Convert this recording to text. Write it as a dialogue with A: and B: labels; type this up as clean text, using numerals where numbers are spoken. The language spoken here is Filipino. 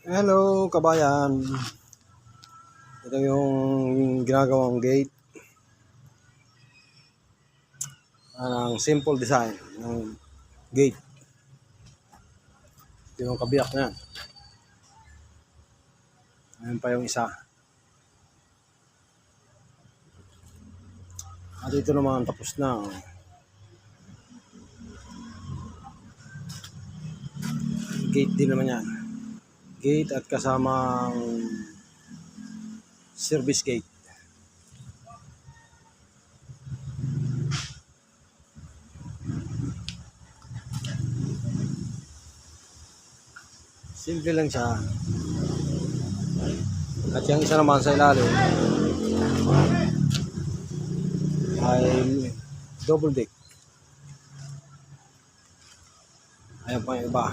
A: Hello, kabayan. Ito yung ginagawang gate. Ang simple design ng gate. Ito yung kabiyak na. Ayan pa yung isa. At ito naman tapos na. Gate din naman yan. Gate at kasamang service gate. Simple lang siya. At yung isa naman sa ilalim ay double deck. Ayan pa yung iba.